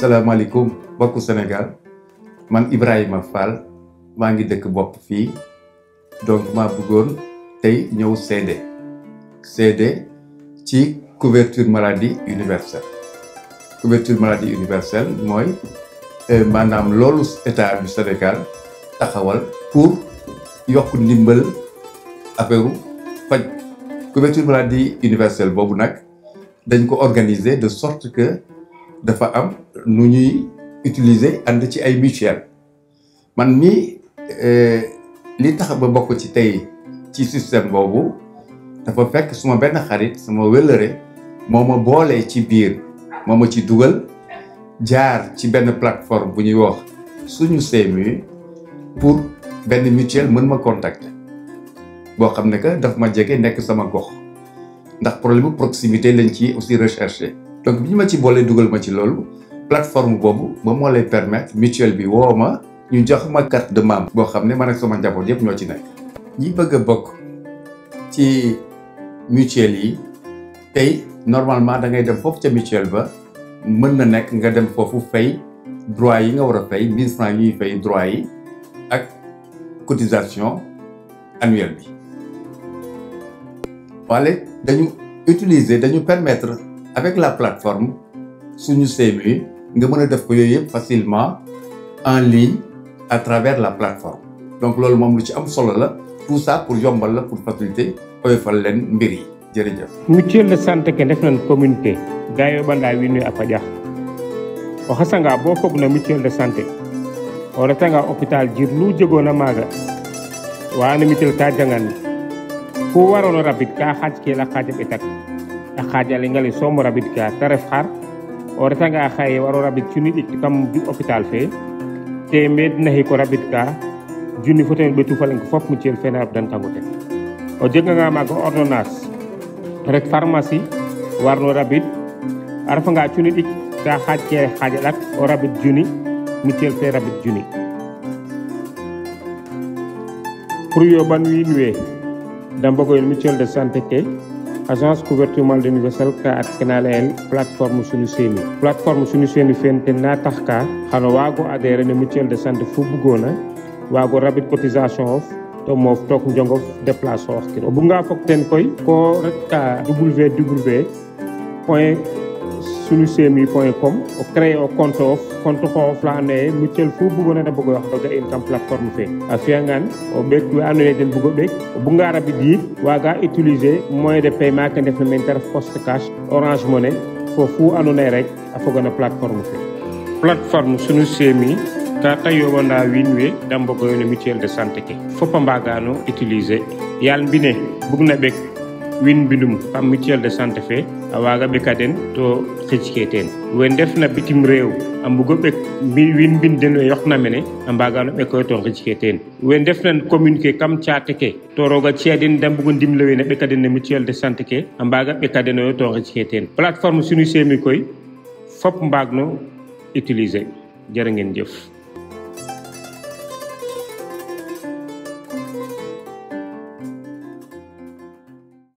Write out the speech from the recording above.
asalaamaaleykum mbokku Sénégal man Ibrahima Fall maa ngi dëkk bopp fii donc maa bëggoon tey ñëw seede ci couverture maladie universelle. Couverture maladie universelle mooy maanaam loolu état du Sénégal taxawal pour yokk ndimbal affaire faj. Couverture maladie universelle boobu nag dañ ko organiser de sorte que dafa am nu ñuy utiliser ànd ci ay mutuelle. Man mii li tax ba bokk ci tey ci système boobu dafa fekk suma benn xarit sama wëllëre moo ma boolee ci biir moo ma ci dugal jaar ci benn plateforme bu ñuy wax suñu CMU pour benn mutuelle mën ma contacter boo xam ne que daf ma jege nekk sama gox ndax problème proximité lañ ci aussi recherché. Donc bi ñu ma ci boolee dugal ma ci loolu plateforme boobu moom moo lay permettre mutuelle bi woo ma ñu jox ma carte de membre boo xam ne man ak sama njaboot yëpp ñoo ci nekk. ñi bëgg a bokk ci mutuelle yi tey normalement da ngay dem foofu ca mutuelle ba mën na nekk nga dem foofu fay droit yi nga war a fay 1000 francs yi fay droit yi ak cotisation annuelle bi. wala dañu permettre avec la plateforme suñu CMU nga mën a def ko yooyu yëpp facilement en ligne à travers la plateforme. Donc loolu moom lu ci am solo la tout ça pour yombal la pour faciliter oyofal leen mbir yi jërëjëf. mutuelle de santé ke def nañ communauté gayo banda winu a paƴa o xasanga bo fog na mutuelle de santé o retanga hôpital jir lu jegoona maaga wa anda mutuelle ka jangan ku warono rabid ka xaaj ke la xaaja ɓetak a xaajale ngale somo rabid ka te ref xar o retanga xaye waro rabid cuni ɗik kam hôpital fe temed naxi ko rabid ka junni fo ten ɓetu falen ko fop mutuelle fe na rabdan kango ten o jeganga maaga ordonnance ret pharmacie warno rabid a refanga cuni ɗik ka xaaj ke xaaja ɗak o rabid junni mutuelle fe rabid junni pour yoɓan wiin we da mbogoyen mutuelle de santé ke agence couverture maladie universelle ka at kena layel plateforme suñu CMU. Plateforme suñu CMU fen ten na tax ka xano waago adhérer ne mutuelle de santé fu buggoona waago rabid cotisation of to moof took njongof déplace oox kiro o buga fog ten koy ko ret ka www.sunucmu.com o créer o compte xooxof la andoona yee mutuelle fu buggoona da bëgg wax doga in kam plateforme fe a fi'angaan o ɓeek we andoona yee den bugo ɓeek o buga rabid yit waaga utiliser moyen de paiement ke ndef na meen te ref poste cash Orange Money fo fu andoona yee rek a foga no plateforme fe. Plateforme sunu CMU ka ta yoɓanda wiin we da mbogoyo no mutuelle de santé ke fop a mbagano utiliser yaal mbine bugna ɓeek win mbindum kam mutuelle de santé fe a waaga ɓeka den to xicke teen we ndefna bitim reew a mbugo ɓek win mbind den we yoqna mene a mbagano ɓekoyo to xicke teen we ndefna commune ke kam caate ke to rooga ci'a den da mbugo ndimle we na ɓeka den no mutuelle de santé ke a mbaga ɓeka denoyo to xicke teen plateforme sunu CMU koy fop mbaag no utiliser jërë ngeen jëf.